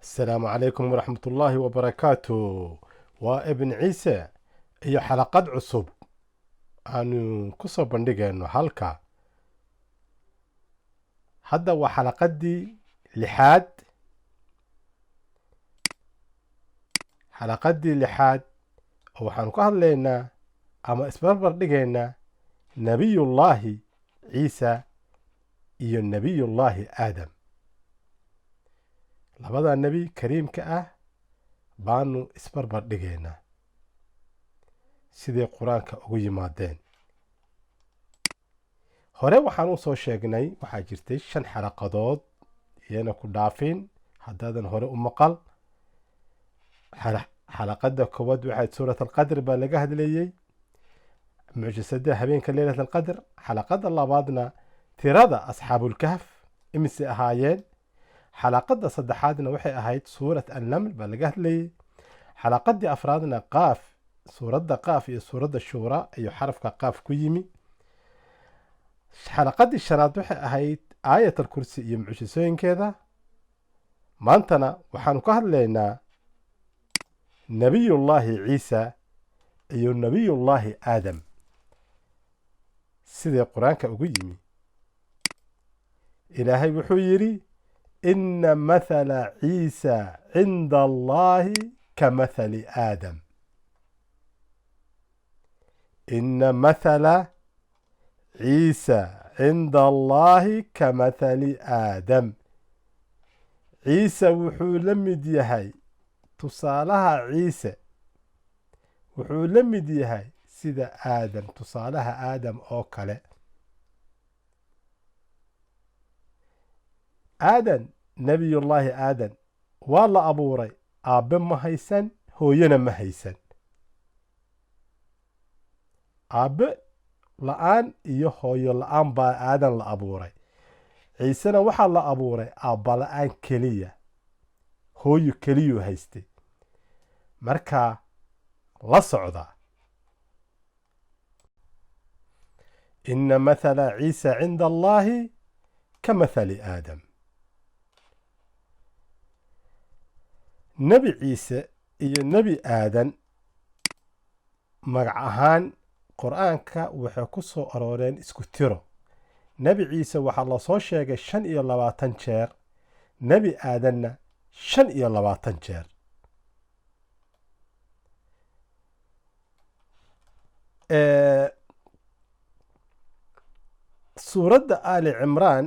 السلام عليكم ورحمة الله وبركاته. وابن عيسى iyo xalaqad cusub aanu ku soo bandhigayno halka. hadda waa xalaqadii lixaad oo waxaanu ka hadlaynaa ama isbarbar dhigaynaa nebiyullaahi ciisa iyo nebiyullaahi aadam. labada nebi kariimka ah baanu isbarbar dhigaynaa siday qur-aanka ugu yimaadeen. hore waxaan u soo sheegnay waxaa jirtay 5 xalaqadood iyana ku dhaafin haddaadan hore u maqal. xalaqada koowaad waxay suurat alqadr baa laga hadlayey, mucjisada habeenka leylat alqadr. xalaqada labaadna tirada asxaabulkahf imise ahaayeen. xalaqada saddexaadna waxay ahayd suurat annaml baa laga hadlayey. xalaqadii afraadna qaaf, suuradda qaaf iyo suuradda shuura iyo xarafka qaaf ku yimi. xalaqadii shanaad waxay ahayd aayat alkursi iyo mucjisooyinkeeda. maantana waxaanu ka hadlaynaa nebiyullaahi ciisa iyo nebiyullaahi aadam siday qur-aanka ugu yimi. ilaahay wuxuu yidhi ina mathala ciisa cinda allaahi ka mathali aadam. ina mathala ciisa cinda allaahi ka mathali aadam. ciise wuxuu la mid yahay, tusaalaha ciise wuxuu la mid yahay sida aadam, tusaalaha aadam oo kale. aadan, nebiyullaahi aadan waa la abuuray, aabbe ma haysan, hooyana ma haysan. aabbe la-aan iyo hooyo la-aan baa aadan la abuuray. ciisena waxaa la abuuray aabba la-aan keliya, hooyo keliyuu haystay. markaa la socda. ina mathala ciisa cinda allaahi ka mathali aadam. nebi ciise iyo nebi aadan magac ahaan qur-aanka waxay ku soo arooreen isku tiro. nebi ciise waxaa la soo sheegay 25 jeer, nebi aadanna 25 jeer. suuradda aali cimraan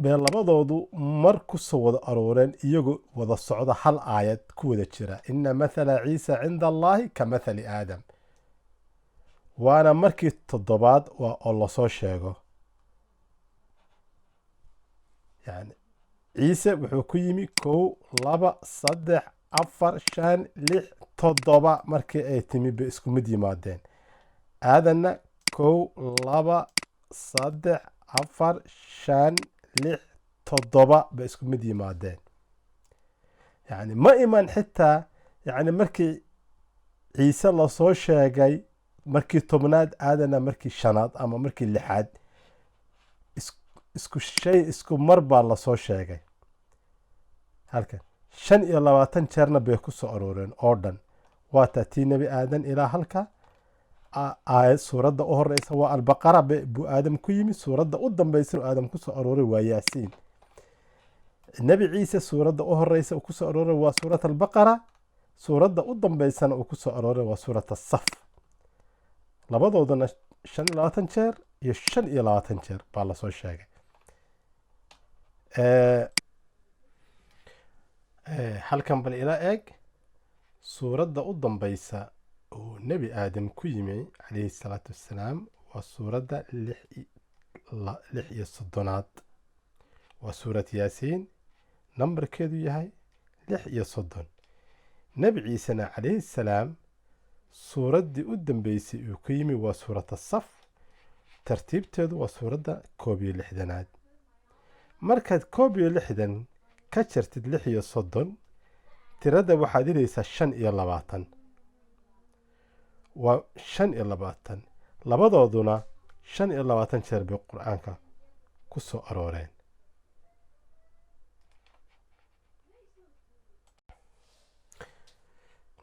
bay labadoodu mar ku soo wada arooreen iyagoo wada socda hal aayad ku wada jira. ina mathala ciisa cinda allaahi ka mathali aadam. waana markii 7aad waa oo lasoo sheego. yani ciise wuxuu ku yimi 1 2 3 4 5 6 7 markii ay timi bay isku mid yimaadeen. aadanna 1 2 3 4 5 6 7 bay isku mid yimaadeen. yani ma iman xitaa yani markii ciise lasoo sheegay markii 10aad, aadanna markii 5aad ama markii 6aad. isku shay isku mar baa lasoo sheegay. halkan 25 jeerna bay ku soo arooreen oo dhan. waa tii nebi aadan ilaa halka aayad. suuradda u horeysa waa albaqara buu aadam ku yimi. suuradda u dambeysana aadam ku soo arooray waa yaasiin. nebi ciise suuradda u horeysa uu ku soo arooray waa suurat albaqara. suuradda u dambeysana uu ku soo arooray waa suurat asaf. labadoodana 25 jeer iyo 25 jeer baa lasoo sheegay. halkan bal ila eeg suuradda u dambeysa uu nebi aadam ku yimi calayhi salaatu wassalaam waa suuradda 36aad. waa suurat yaasiin, nambarkeedu yahay 36. nebi ciisena calayhi salaam suuraddii u dambeysay uu ku yimi waa suurat asaf. tartiibteedu waa suuradda 61aad. markaad 61 ka jartid 36 tirada waxaad helaysaa 25. waa 25. labadooduna 25 jeer bay qur-aanka ku soo arooreen.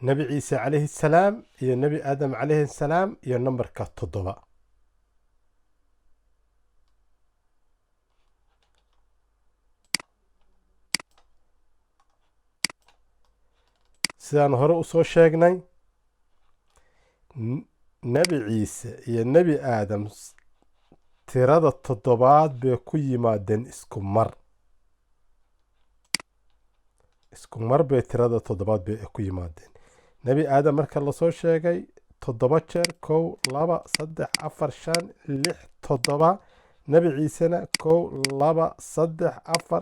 nebi ciise calayhi salaam iyo nebi aadam calayhi salaam iyo nambarka 7. sidaan hore u soo sheegnay nebi ciise iyo nebi aadam tirada 7 bay ku yimaadeen isku mar bay tirada 7 bay ku yimaadeen. nebi aadam marka lasoo sheegay 7 jeer 1 2 3 4 5 6 7. nebi ciisena 1 2 3 4 5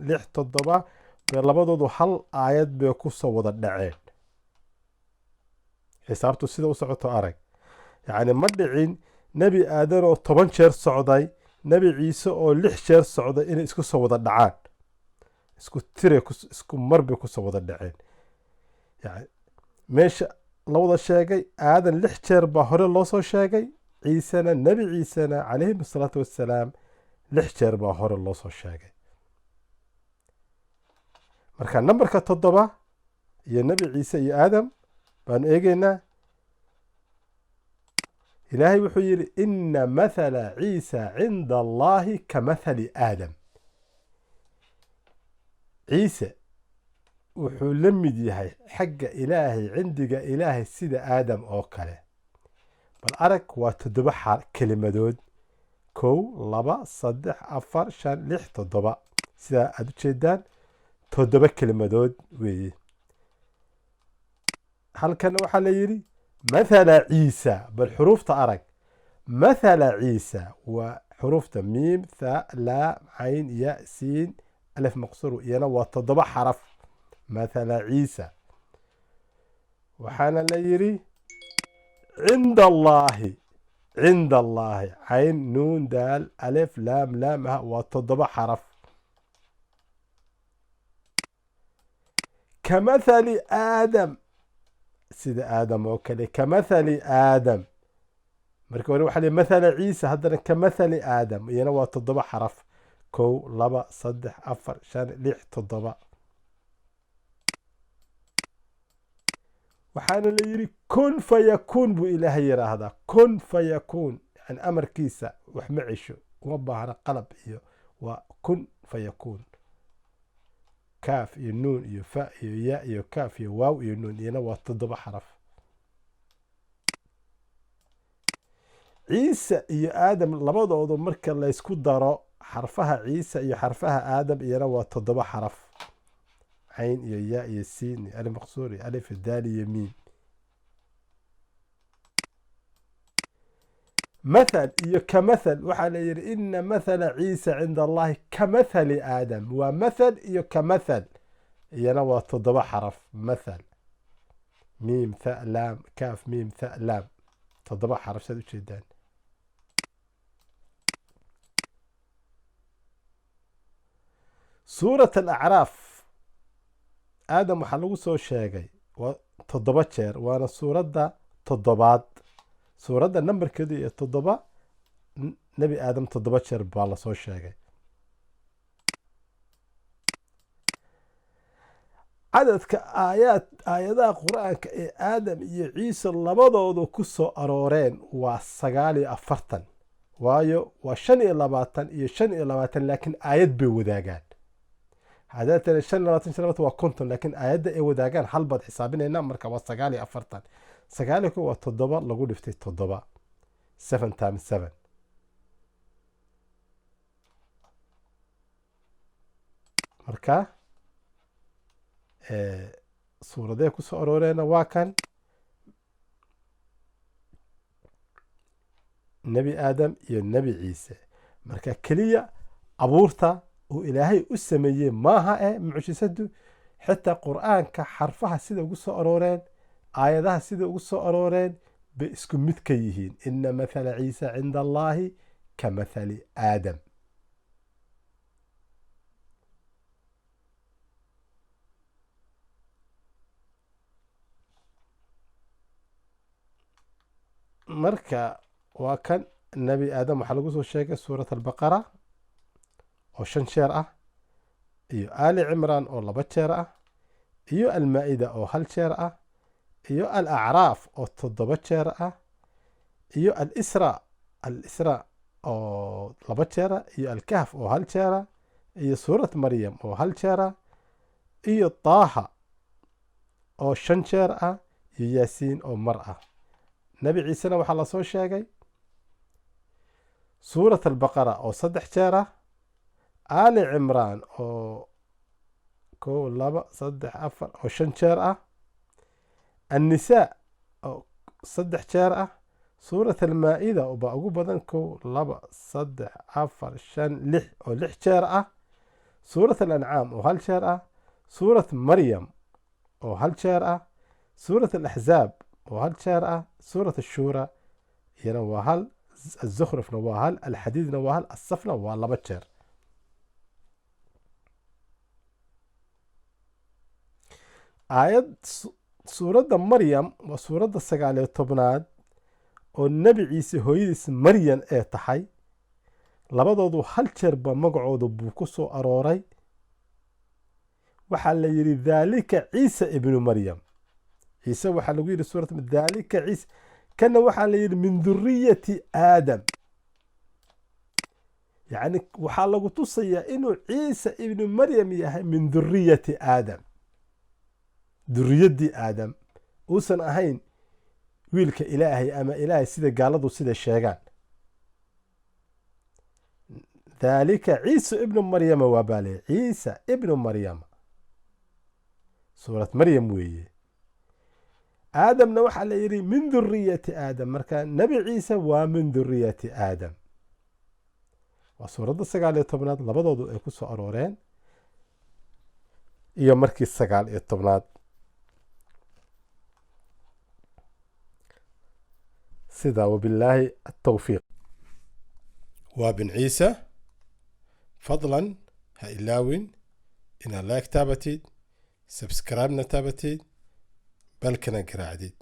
6 7 bay labadoodu hal aayad bay ku soo wada dhaceen. xisaabtu sida u socoto arag, yacni ma dhicin nebi aadan oo 10 jeer socday nebi ciise oo 6 jeer socday inay isku soo wada dhacaan. isku mar bay ku soo wada dhaceen. yani meesha la wada sheegay aadan 6 jeer baa hore loo soo sheegay, ciisena nebi ciisena calayhim asalaatu wassalaam 6 jeer baa hore loo soo sheegay. marka nambarka 7 iyo nebi ciise iyo aadam baan eegaynaa. ilaahay wuxuu yidhi ina mathala ciisa cinda allaahi ka mathali aadam. ciise wuxuu la mid yahay xagga ilaahay cindiga ilaahay sida aadam oo kale. bal arag, waa 7 kelimadood: 1 2 3 4 5 6 7. sidaa aad u jeedaan 7 kelimadood weeye. halkan waxaa la yidhi mathala ciisa. bal xuruufta arag, mathala ciisa waa xuruufta miim tha laam cayn ya siin alif maqsuur, iyana waa 7 xaraf. mathala ciisa. waxaana la yidhi cinda allaahi cayn nuun daal alif laam laamaha waa 7 xaraf. ka mathali aadam, sida aadam oo kale. ka mathali aadam. marka hore waxaa la mathala ciisa, haddana ka mathali aadam, iyana waa 7 xaraf. 1 2 3 4 5 6 7. waxaana la yidhi kun fayakuun buu ilaahay yidhaahdaa. kun fayakuun, yani amarkiisa wax ma cesho, uma baahna qalab iyo, waa kun fayakuun. kaaf iyo nuun iyo fa iyo ya iyo kaaf iyo waaw iyo nuun, iyana waa 7 xaraf. ciise iyo aadam labadoodu marka laysku daro xarfaha ciise iyo xarfaha aadam, iyana waa 7 xaraf. cayn iyo ya iyo siin iyo alif maqsuur iyo alif daal iyo miim. mathal iyo ka mathal, waxaa la yidhi ina mathala ciisa cinda allaahi ka mathali aadam. waa mathal iyo ka mathal, iyana waa 7 xaraf. mathal miim tha laam kaaf miim tha laam, 7 xaraf saad u jeedaan. suurat alacraaf aadam waxaa lagu soo sheegay waa 7 jeer, waana suuradda 7aad. suuradda nambarkeedu iyo 7. nebi aadam 7 jeer baa lasoo sheegay. cadadka aayadaha qur-aanka ee aadam iyo ciise labadoodu ku soo arooreen waa 49. waayo waa 25 iyo 25, laakiin aayad bay wadaagaan. haddaad tiri 25 waa 50, laakiin aayadda ay wadaagaan hal baad xisaabinaynaa, marka waa 49. 9 waa 7 lagu dhiftay 7. 7 times 7. marka suuradee ku soo arooreena waa kan nebi aadam iyo nebi ciise. marka keliya abuurta uu ilaahay u sameeyey maaha mucjisadu, xitaa qur-aanka xarfaha sida ugu soo arooreen, aayadaha sida ugu soo arooreen bay isku mid ka yihiin. ina mathala ciisa cinda allaahi ka mathali aadam. marka waa kan nebi aadam waxaa lagu soo sheegay suurat albaqara oo 5 jeer ah, iyo aali cimraan oo 2 jeer ah, iyo almaa-ida oo 1 jeer ah, iyo alacraaf oo 7 jeer ah iyo alisra oo 2 jeera iyo alkahf oo 1 jeera iyo suurat maryam oo 1 jeera iyo taaha oo 5 jeer ah iyo yaasiin oo mar ah. nebi ciisena waxaa lasoo sheegay suurat albaqara oo 3 jeer ah, aali cimraan oo 1 2 3 4 oo 5 jeer ah, annisaa oo 3 jeer ah, suurat almaa'ida baa ugu badan 1 2 3 4 5 6 oo 6 jeer ah, suurat alancaam oo 1 jeer ah, suurat maryam oo 1 jeer ah, suurat alaxzaab oo 1 jeer ah, suurat ashuura iyana waa 1, الزخرفna waa 1, alxadiidna waa 1, asafna waa 2 jeer. aayad suuradda maryam waa suuradda 19aad oo nebi ciise hooyadiis maryan ee tahay. labadoodu 1 jeer ba magacooda buu ku soo arooray. waxaa la yidhi daalika ciise ibnu maryam. ciise waxaa lagu yidhi suurat daalika ciise, kana waxaa la yidhi min duriyati aadam. yacni waxaa lagu tusayaa inuu ciise ibnu maryam yahay min duriyati aadam, duriyaddii aadam, uusan ahayn wiilka ilaahay ama ilaahay sida gaaladu sida sheegaan. daalika ciise ibnu maryama waa baale ciise ibnu maryama, suurat maryam weeye. aadamna waxaa la yidhi min duriyati aadam, marka nebi ciise waa min duriyati aadam. waa suuradda 19aad labadoodu ay ku soo arooreen iyo markii 19aad. sidaa wabillaahi الtowfiiq. waa bin ciise. fadlan ha ilaawin inaad like taabatid, subscribe-na taabatid, balkana garaacdid.